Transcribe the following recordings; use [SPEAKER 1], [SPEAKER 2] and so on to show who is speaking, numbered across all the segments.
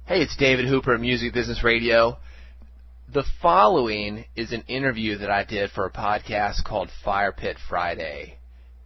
[SPEAKER 1] Hey, it's David Hooper at Music Business Radio. The following is an interview that I did for a podcast called Fire Pit Friday.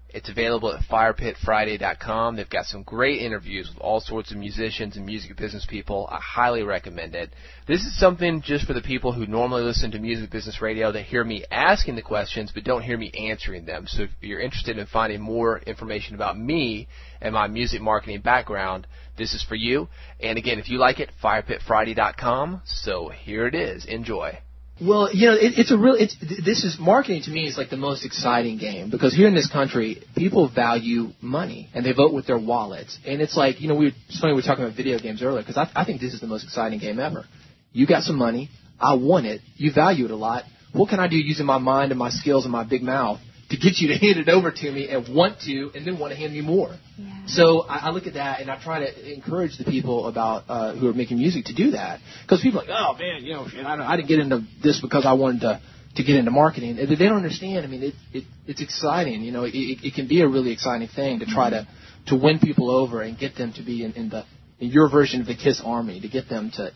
[SPEAKER 1] It's available at firepitfriday.com. They've got some great interviews with all sorts of musicians and music business people. I highly recommend it. This is something just for the people who normally listen to Music Business Radio that hear me asking the questions but don't hear me answering them. So if you're interested in finding more information about me and my music marketing background, this is for you. And again, if you like it, firepitfriday.com. So here it is. Enjoy.
[SPEAKER 2] Well, this is marketing to me is like the most exciting game because here in this country, people value money and they vote with their wallets. And it's like, it's funny we were talking about video games earlier because I think this is the most exciting game ever. You got some money. I want it. You value it a lot. What can I do using my mind and my skills and my big mouth to get you to hand it over to me and then want to hand me more? Yeah. So I look at that and I try to encourage the people about who are making music to do that because people are like, oh man, I didn't get into this because I wanted to get into marketing. They don't understand. I mean, it's exciting. It can be a really exciting thing to try to win people over and get them to be in your version of the KISS Army, to get them to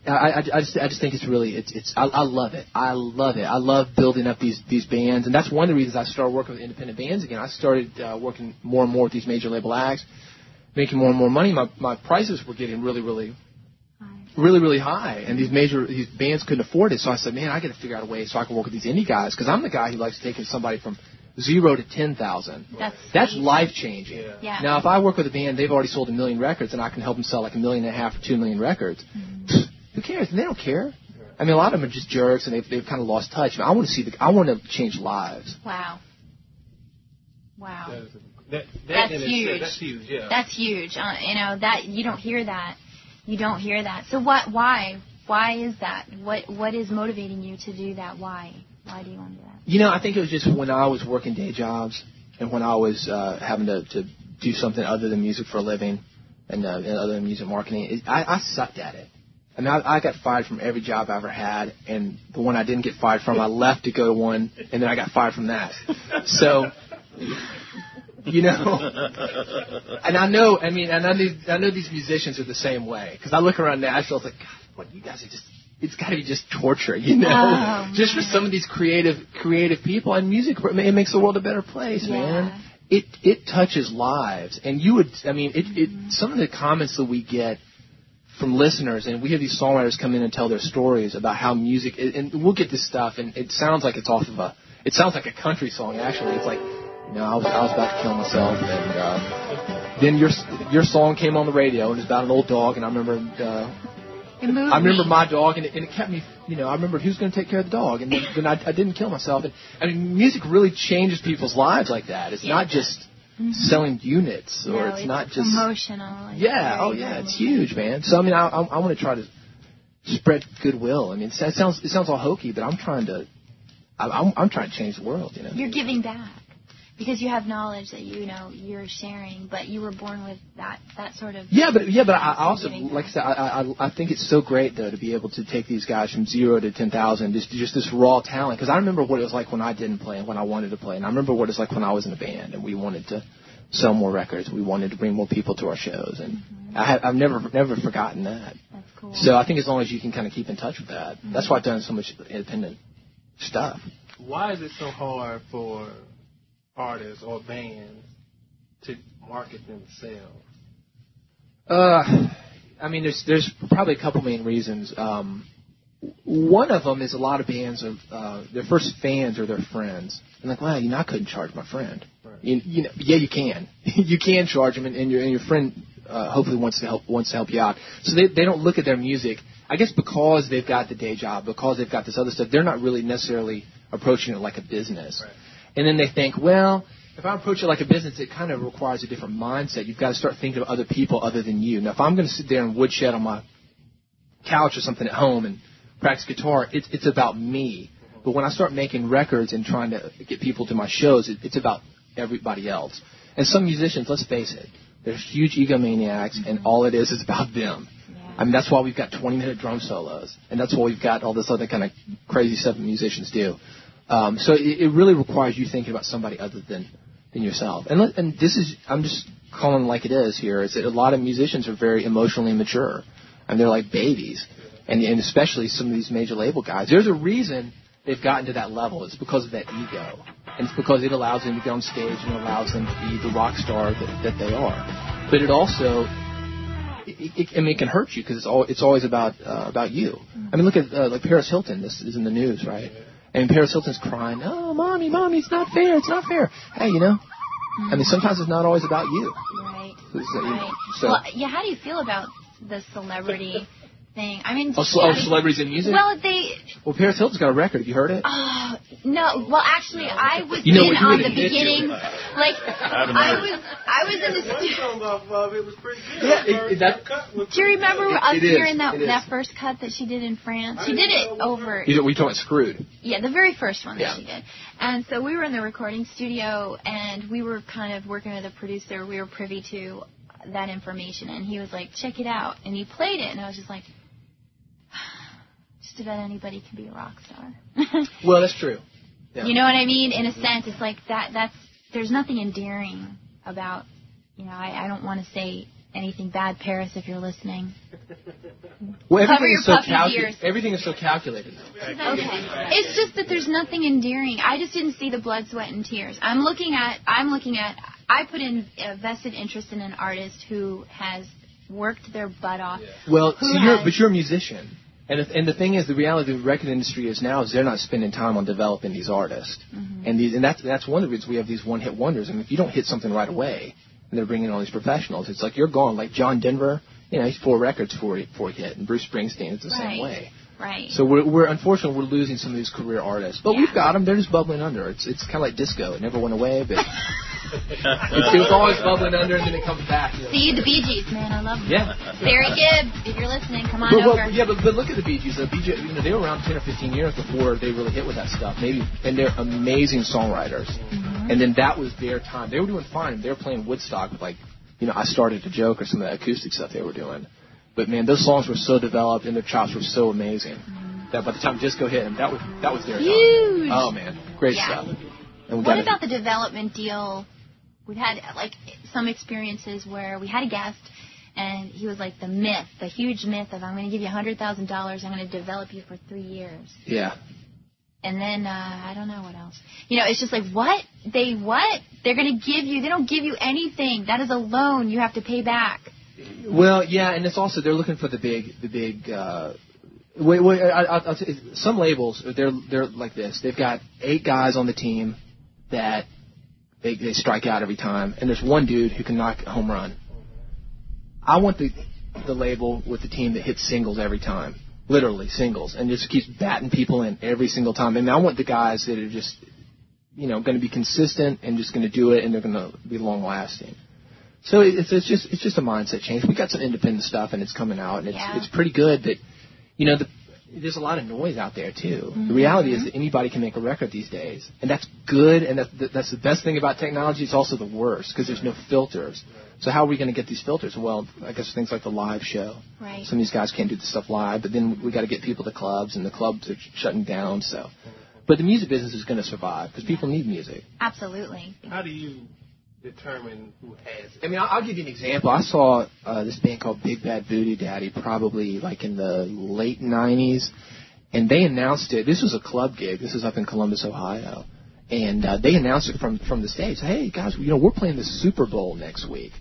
[SPEAKER 2] I just think it's really I love it. I love building up these bands, and that's one of the reasons I started working with independent bands again. I started working more and more with these major label acts, making more and more money. My prices were getting really high, and these bands couldn't afford it. So I said, man, I got to figure out a way so I can work with these indie guys because I'm the guy who likes taking somebody from 0 to 10,000. That's life changing.
[SPEAKER 3] Yeah.
[SPEAKER 2] Now, if I work with a band, they've already sold 1 million records, and I can help them sell like 1.5 million or 2 million records. Who cares? And they don't care. I mean, a lot of them are just jerks, and they've kind of lost touch. I want to change lives.
[SPEAKER 3] Wow.
[SPEAKER 4] That's huge. That's huge. Yeah.
[SPEAKER 3] That's huge. That you don't hear that. You don't hear that. So why? Why is that? What is motivating you to do that? Why? Why do you want to do that?
[SPEAKER 2] I think it was just when I was working day jobs and when I was having to do something other than music for a living and other than music marketing. I sucked at it. I mean, I got fired from every job I ever had, and the one I didn't get fired from, I left to go to one, and then I got fired from that. So, and I know these musicians are the same way because I look around Nashville, it's like, God, what you guys are just. It's got to be just torture,
[SPEAKER 3] Oh,
[SPEAKER 2] just for some of these creative people. And music, it makes the world a better place, man. It touches lives. And some of the comments that we get from listeners, and we have these songwriters come in and tell their stories about how music, and we'll get this stuff, and it sounds like it sounds like a country song, actually. It's like, I was about to kill myself, and then your song came on the radio, and it's about an old dog, and I remember... I remember my dog, and it kept me, I remember who's going to take care of the dog, and then I didn't kill myself. And I mean, music really changes people's lives like that. It's not just selling units, or it's not just
[SPEAKER 3] emotional.
[SPEAKER 2] It's huge, man. So I mean, I want to try to spread goodwill. I mean, it sounds all hokey, but I'm trying to change the world.
[SPEAKER 3] You're giving back. Because you have knowledge that you're sharing, but you were born with that sort of...
[SPEAKER 2] but I also, like I said, I think it's so great, though, to be able to take these guys from 0 to 10,000, just this raw talent. Because I remember what it was like when I didn't play and when I wanted to play. And I remember what it's like when I was in a band and we wanted to sell more records. We wanted to bring more people to our shows. And I've never forgotten that.
[SPEAKER 3] That's cool.
[SPEAKER 2] So I think as long as you can kind of keep in touch with that, that's why I've done so much independent stuff.
[SPEAKER 4] Why is it so hard for artists or bands to market themselves?
[SPEAKER 2] I mean, there's probably a couple main reasons. One of them is a lot of bands their first fans are their friends. And like, well, I couldn't charge my friend. Right. You can. You can charge them, and your friend hopefully wants to help you out. So they don't look at their music. I guess because they've got the day job, because they've got this other stuff, they're not really necessarily approaching it like a business. Right. And then they think, well, if I approach it like a business, it kind of requires a different mindset. You've got to start thinking of other people other than you. Now, if I'm going to sit there and woodshed on my couch or something at home and practice guitar, it's about me. But when I start making records and trying to get people to my shows, it's about everybody else. And some musicians, let's face it, they're huge egomaniacs, and all it is about them. Yeah. I mean, that's why we've got 20-minute drum solos, and that's why we've got all this other kind of crazy stuff that musicians do. So it really requires you thinking about somebody other than yourself. And this is, I'm just calling it like it is here, is that a lot of musicians are very emotionally mature, and they're like babies, and especially some of these major label guys. There's a reason they've gotten to that level. It's because of that ego, and it's because it allows them to get on stage and allows them to be the rock star that they are. But it also, it can hurt you because it's always about you. I mean, look at like Paris Hilton. This is in the news, right? And Paris Hilton's crying, "Oh, mommy, it's not fair. It's not fair." Hey, I mean, sometimes it's not always about you.
[SPEAKER 3] Right.
[SPEAKER 2] Right.
[SPEAKER 3] So, well, yeah. How do you feel about the celebrity thing? I mean,
[SPEAKER 2] celebrities in music.
[SPEAKER 3] Well,
[SPEAKER 2] Paris Hilton's got a record. Have you heard it?
[SPEAKER 3] No. Well, actually, I was on the beginning. Like, I was in the studio.
[SPEAKER 4] It was pretty good.
[SPEAKER 3] Do you remember us hearing that first cut that she did in France? She did it over.
[SPEAKER 2] Were you talking about Screwed?
[SPEAKER 3] Yeah, the very first one that she did. And so we were in the recording studio, and we were kind of working with a producer. We were privy to that information, and he was like, "Check it out," and he played it, and I was just like, just about anybody can be a rock star.
[SPEAKER 2] Well, that's true. Yeah.
[SPEAKER 3] You know what I mean? In a sense, it's like there's nothing endearing about, I don't want to say anything bad, Paris, if you're listening.
[SPEAKER 2] Well, everything is so calculated.
[SPEAKER 3] Okay. It's just that there's nothing endearing. I just didn't see the blood, sweat, and tears. I put in a vested interest in an artist who has worked their butt off.
[SPEAKER 2] Well, but you're a musician. And the thing is, the reality of the record industry is they're not spending time on developing these artists. Mm-hmm. And that's one of the reasons we have these one-hit wonders. I mean, if you don't hit something right away, and they're bringing all these professionals, it's like you're gone. Like John Denver, he's 4 records before he hit, and Bruce Springsteen is the same way.
[SPEAKER 3] Right.
[SPEAKER 2] So we're unfortunately we're losing some of these career artists, but we've got them. They're just bubbling under. It's kind of like disco. It never went away, but it was always bubbling under, and then it comes back.
[SPEAKER 3] See, the Bee Gees, man, I love them.
[SPEAKER 2] Yeah.
[SPEAKER 3] Barry Gibb, if you're listening, come on over.
[SPEAKER 2] Yeah, but look at the Bee Gees. The Bee Gees, they were around 10 or 15 years before they really hit with that stuff. And they're amazing songwriters. Mm-hmm. And then that was their time. They were doing fine. They were playing Woodstock with I Started to Joke or some of the acoustic stuff they were doing. But man, those songs were so developed and their chops were so amazing. That by the time Disco hit them, that was their
[SPEAKER 3] huge.
[SPEAKER 2] Time. Oh man, great stuff. And
[SPEAKER 3] what about the development deal? We've had some experiences where we had a guest, and he was like the huge myth of I'm going to give you $100,000, I'm going to develop you for 3 years.
[SPEAKER 2] Yeah.
[SPEAKER 3] And then I don't know what else. It's just like what they're going to give you. They don't give you anything. That is a loan you have to pay back.
[SPEAKER 2] Well, yeah, and it's also they're looking for the big. I'll tell you, some labels they're like this. They've got 8 guys on the team that they strike out every time, and there's one dude who can knock a home run. I want the label with the team that hits singles every time, literally singles, and just keeps batting people in every single time. And I want the guys that are just going to be consistent and just going to do it, and they're going to be long lasting. So it's just a mindset change. We got some independent stuff, and it's coming out, and it's pretty good. But there's a lot of noise out there too. Mm-hmm. The reality is that anybody can make a record these days, and that's good. And that's the best thing about technology. It's also the worst because there's no filters. So how are we going to get these filters? Well, I guess things like the live show.
[SPEAKER 3] Right.
[SPEAKER 2] Some of these guys can't do the stuff live, but then we got to get people to clubs, and the clubs are shutting down. So, but the music business is going to survive because people need music.
[SPEAKER 3] Absolutely.
[SPEAKER 4] How do you determine who has it?
[SPEAKER 2] I mean, I'll give you an example. I saw this band called Big Bad Voodoo Daddy probably in the late 90s, and they announced it. This was a club gig. This was up in Columbus, Ohio, and they announced it from the stage. Hey, guys, we're playing the Super Bowl next week.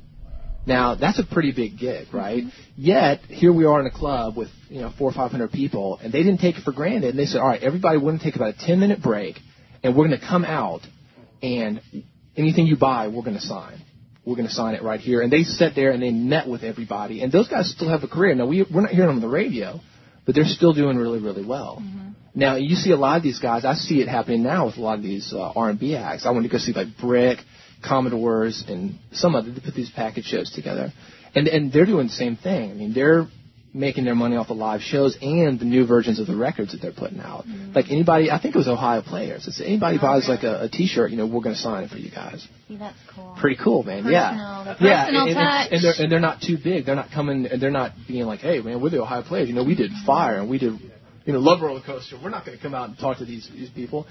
[SPEAKER 2] Now, that's a pretty big gig, right? Mm-hmm. Yet, here we are in a club with 400 or 500 people, and they didn't take it for granted. And they said, all right, everybody, we're going to take about a 10-minute break, and we're going to come out, and anything you buy, we're going to sign. We're going to sign it right here. And they sat there and they met with everybody. And those guys still have a career. Now, we're not hearing them on the radio, but they're still doing really, really well. Mm-hmm. Now, you see a lot of these guys. I see it happening now with a lot of these R&B acts. I went to go see Brick, Commodores, and some other. They put these package shows together. And they're doing the same thing. I mean, they're making their money off the live shows and the new versions of the records that they're putting out. Mm-hmm. Like anybody, I think it was Ohio Players. It's anybody buys a T-shirt, we're going to sign it for you guys.
[SPEAKER 3] See, that's cool.
[SPEAKER 2] Pretty cool, man.
[SPEAKER 3] Personal touch.
[SPEAKER 2] And they're not too big. They're not coming. They're not being like, hey, man, we're the Ohio Players. We did Fire and we did Love Roller Coaster. We're not going to come out and talk to these people.